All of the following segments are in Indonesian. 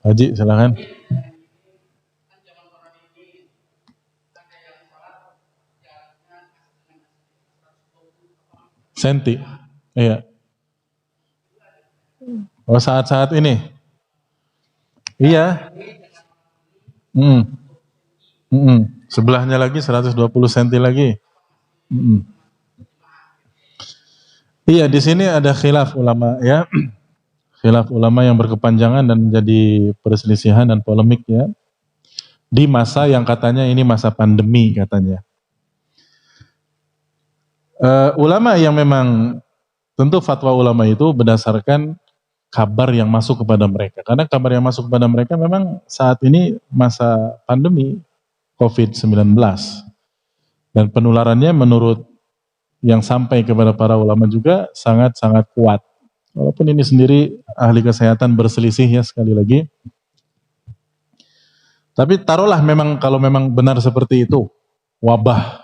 Haji, silakan. Senti. Iya. Oh, saat-saat ini. Iya. Sebelahnya lagi 120 cm lagi. Iya, di sini ada khilaf ulama ya. Khilaf ulama yang berkepanjangan dan jadi perselisihan dan polemik ya. Di masa yang katanya ini masa pandemi katanya. Ulama yang memang tentu fatwa ulama itu berdasarkan kabar yang masuk kepada mereka. Karena kabar yang masuk kepada mereka memang saat ini masa pandemi COVID-19. Dan penularannya menurut yang sampai kepada para ulama juga sangat-sangat kuat. Walaupun ini sendiri ahli kesehatan berselisih ya sekali lagi. Tapi taruhlah memang kalau memang benar seperti itu, wabah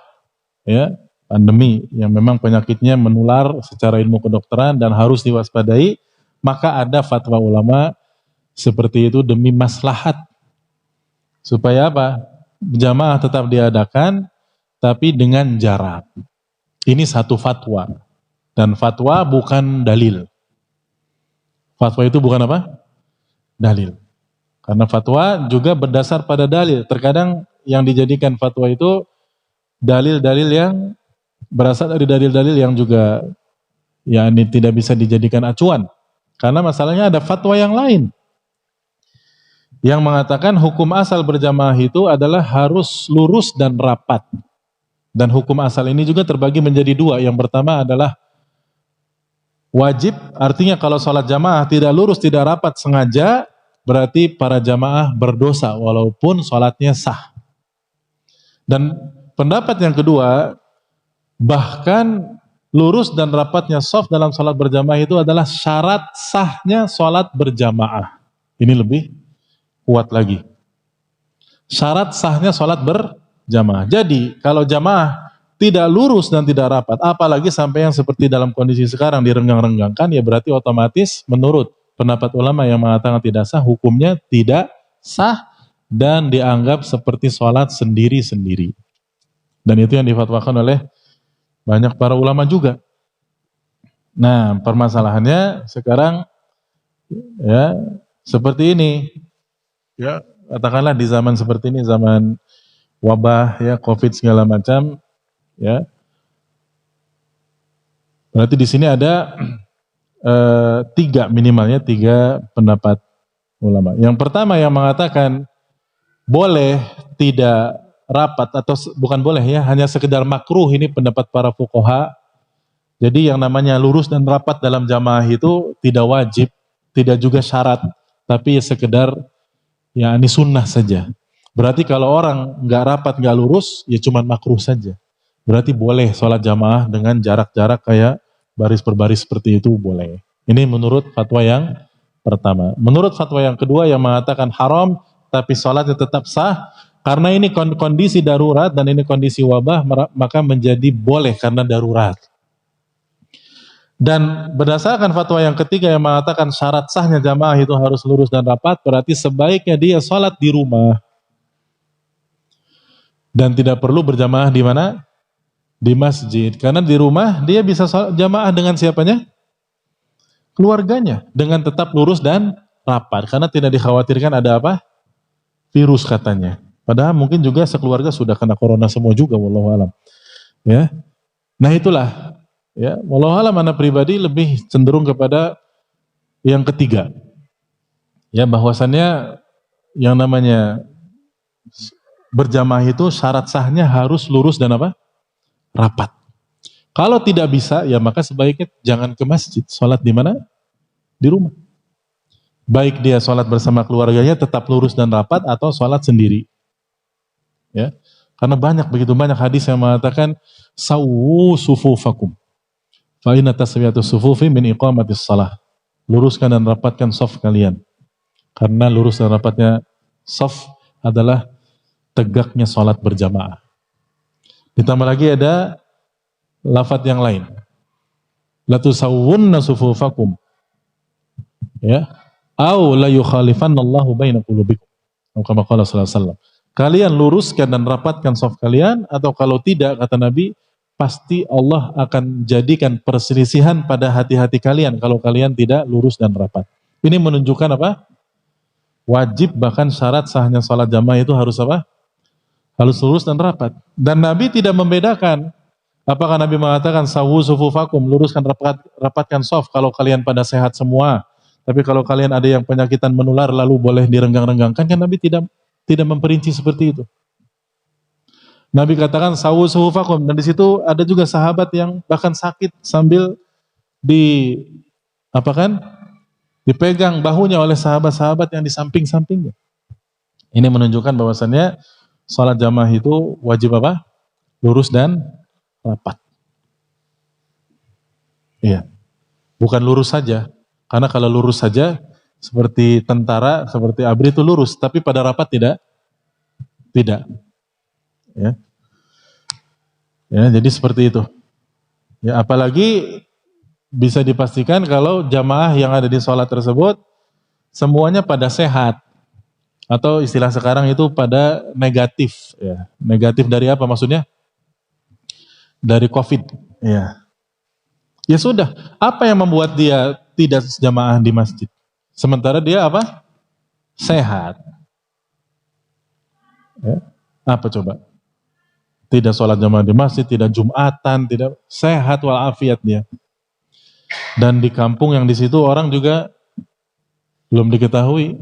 ya, pandemi yang memang penyakitnya menular secara ilmu kedokteran dan harus diwaspadai, maka ada fatwa ulama seperti itu demi maslahat. Supaya apa? Jamaah tetap diadakan tapi dengan jarak. Ini satu fatwa. Dan fatwa bukan dalil. Fatwa itu bukan apa? Dalil. Karena fatwa juga berdasar pada dalil. Terkadang yang dijadikan fatwa itu dalil-dalil yang berasal dari dalil-dalil yang juga ya ini tidak bisa dijadikan acuan. Karena masalahnya ada fatwa yang lain yang mengatakan hukum asal berjamaah itu adalah harus lurus dan rapat. Dan hukum asal ini juga terbagi menjadi dua. Yang pertama adalah wajib, artinya kalau sholat jamaah tidak lurus, tidak rapat sengaja, berarti para jamaah berdosa walaupun sholatnya sah. Dan pendapat yang kedua, bahkan lurus dan rapatnya shaf dalam sholat berjamaah itu adalah syarat sahnya sholat berjamaah. Ini lebih kuat lagi. Syarat sahnya sholat berjamaah. Jadi kalau jamaah tidak lurus dan tidak rapat, apalagi sampai yang seperti dalam kondisi sekarang direnggang-renggangkan, ya berarti otomatis menurut pendapat ulama yang mengatakan tidak sah, hukumnya tidak sah dan dianggap seperti sholat sendiri-sendiri. Dan itu yang difatwakan oleh banyak para ulama juga. Nah, permasalahannya sekarang ya seperti ini. Ya, katakanlah di zaman seperti ini, zaman wabah ya, Covid segala macam ya. Berarti di sini ada minimalnya tiga pendapat ulama. Yang pertama yang mengatakan boleh tidak rapat atau bukan boleh ya, hanya sekedar makruh, ini pendapat para fuqaha. Jadi yang namanya lurus dan rapat dalam jamaah itu tidak wajib, tidak juga syarat, tapi sekedar ya ini sunnah saja. Berarti kalau orang nggak rapat, nggak lurus, ya cuma makruh saja. Berarti boleh sholat jamaah dengan jarak-jarak kayak baris per baris seperti itu boleh. Ini menurut fatwa yang pertama. Menurut fatwa yang kedua yang mengatakan haram, tapi sholatnya tetap sah, karena ini kondisi darurat dan ini kondisi wabah, maka menjadi boleh karena darurat. Dan berdasarkan fatwa yang ketiga yang mengatakan syarat sahnya jamaah itu harus lurus dan rapat, berarti sebaiknya dia sholat di rumah. Dan tidak perlu berjamaah di mana? Di masjid. Karena di rumah dia bisa sholat jamaah dengan siapanya? Keluarganya. Dengan tetap lurus dan rapat. Karena tidak dikhawatirkan ada apa? Virus katanya. Padahal mungkin juga sekeluarga sudah kena corona semua juga, wallahu alam. Ya. Nah itulah. Ya, wallahu alam, ana pribadi lebih cenderung kepada yang ketiga. Ya, bahwasannya yang namanya berjamaah itu syarat sahnya harus lurus dan apa? Rapat. Kalau tidak bisa, ya maka sebaiknya jangan ke masjid. Sholat di mana? Di rumah. Baik dia sholat bersama keluarganya tetap lurus dan rapat atau sholat sendiri. Ya, karena begitu banyak hadis yang mengatakan sawu sufufakum. Fa inna taswiyatus sufufi min iqamatis shalah. Luruskan dan rapatkan shaf kalian. Karena lurus dan rapatnya shaf adalah tegaknya sholat berjamaah. Ditambah lagi ada lafadz yang lain. La tusawwunna sufufakum. Ya. Au la yukhalifannallahu baina qulubikum. Atau kama qala sallallahu alaihi wasallam. Kalian luruskan dan rapatkan shaf kalian, atau kalau tidak, kata Nabi, pasti Allah akan jadikan perselisihan pada hati-hati kalian kalau kalian tidak lurus dan rapat. Ini menunjukkan apa? Wajib, bahkan syarat sahnya salat jamaah itu harus apa? Harus lurus dan rapat. Dan Nabi tidak membedakan. Apakah Nabi mengatakan sawu sufufakum, luruskan rapatkan shaf kalau kalian pada sehat semua. Tapi kalau kalian ada yang penyakitan menular lalu boleh direnggang-renggangkan, kan Nabi tidak memperinci seperti itu. Nabi katakan sawu suhufakum, dan di situ ada juga sahabat yang bahkan sakit sambil dipegang bahunya oleh sahabat-sahabat yang di samping-sampingnya. Ini menunjukkan bahwasannya salat jamaah itu wajib apa? Lurus dan rapat. Iya. Bukan lurus saja. Karena kalau lurus saja seperti tentara, seperti ABRI itu lurus, tapi pada rapat tidak. Ya. Ya, jadi seperti itu. Ya, apalagi bisa dipastikan kalau jamaah yang ada di sholat tersebut semuanya pada sehat, atau istilah sekarang itu pada negatif. Ya. Negatif dari apa maksudnya? Dari COVID. Ya. Ya sudah. Apa yang membuat dia tidak jamaah di masjid? Sementara dia apa? Sehat. Ya. Apa coba? Tidak sholat jamaah di masjid, tidak jumatan, tidak sehat walafiat dia. Dan di kampung yang di situ orang juga belum diketahui,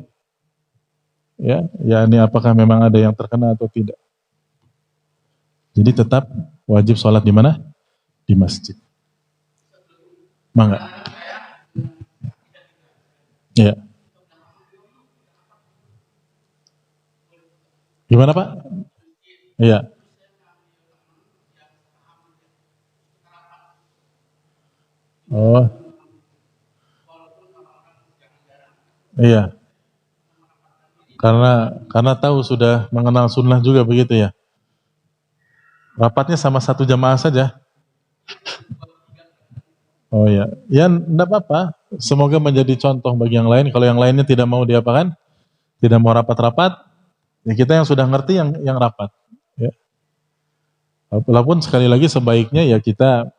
ya ini apakah memang ada yang terkena atau tidak. Jadi tetap wajib sholat di mana? Di masjid. Mangga. Ya. Gimana Pak? Iya. Oh, iya. Karena tahu sudah mengenal sunnah juga begitu ya. Rapatnya sama satu jamaah saja. Oh iya, ya enggak apa-apa. Semoga menjadi contoh bagi yang lain. Kalau yang lainnya tidak mau diapakan, tidak mau rapat-rapat, ya kita yang sudah ngerti yang rapat. Ya. Walaupun sekali lagi sebaiknya ya kita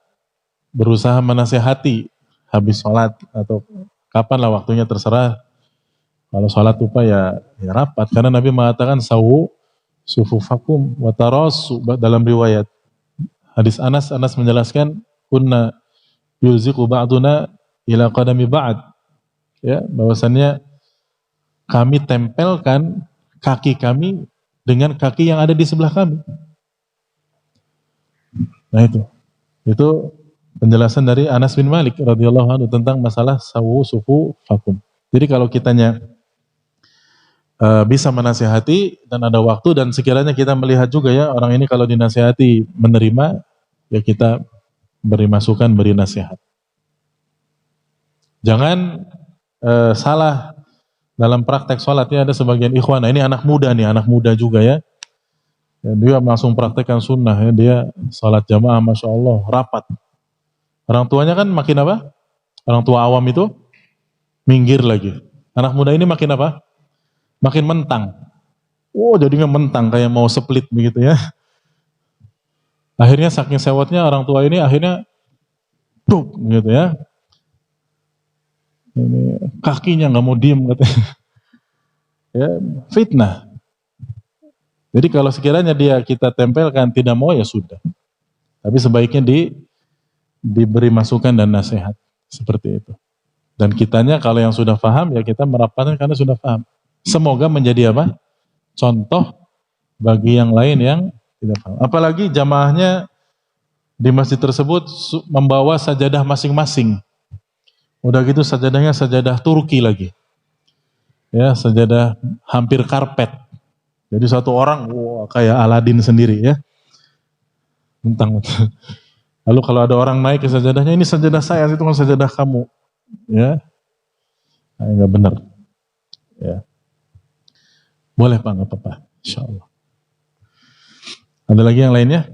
berusaha menasehati habis sholat atau kapan lah waktunya terserah. Kalau sholat lupa ya rapat. Karena Nabi mengatakan sawu sufufakum wa tarasu dalam riwayat. Hadis Anas menjelaskan kunna yulziqu ba'duna ila qadami ba'd. Ya, bahwasannya kami tempelkan kaki kami dengan kaki yang ada di sebelah kami. Nah itu penjelasan dari Anas bin Malik radhiyallahu anhu tentang masalah sawu sufu fakum. Jadi kalau kitanya bisa menasihati dan ada waktu, dan sekiranya kita melihat juga ya orang ini kalau dinasihati menerima, ya kita beri masukan, beri nasihat. Jangan salah dalam praktek sholatnya. Ada sebagian ikhwan, nah ini anak muda juga ya. Dia langsung praktekkan sunnah ya, dia sholat jamaah Masya Allah rapat. Orang tuanya kan makin apa? Orang tua awam itu minggir lagi. Anak muda ini makin apa? Makin mentang. Oh jadinya mentang kayak mau split begitu ya. Akhirnya saking sewotnya orang tua ini akhirnya duk gitu ya. Ini kakinya nggak mau diem katanya. Ya, fitnah. Jadi kalau sekiranya kita tempelkan tidak mau ya sudah. Tapi sebaiknya diberi masukan dan nasihat seperti itu. Dan kitanya kalau yang sudah paham ya kita merapatkan karena sudah paham. Semoga menjadi apa? Contoh bagi yang lain yang tidak paham. Apalagi jamaahnya di masjid tersebut membawa sajadah masing-masing. Udah gitu sajadahnya sajadah Turki lagi. Ya, sajadah hampir karpet. Jadi satu orang kayak Aladin sendiri ya. Mentang. Lalu kalau ada orang naik ke sajadahnya, ini sajadah saya, itu kan sajadah kamu. Ya. Nah, enggak benar. Ya. Boleh Pak, enggak apa-apa. Insyaallah. Ada lagi yang lainnya?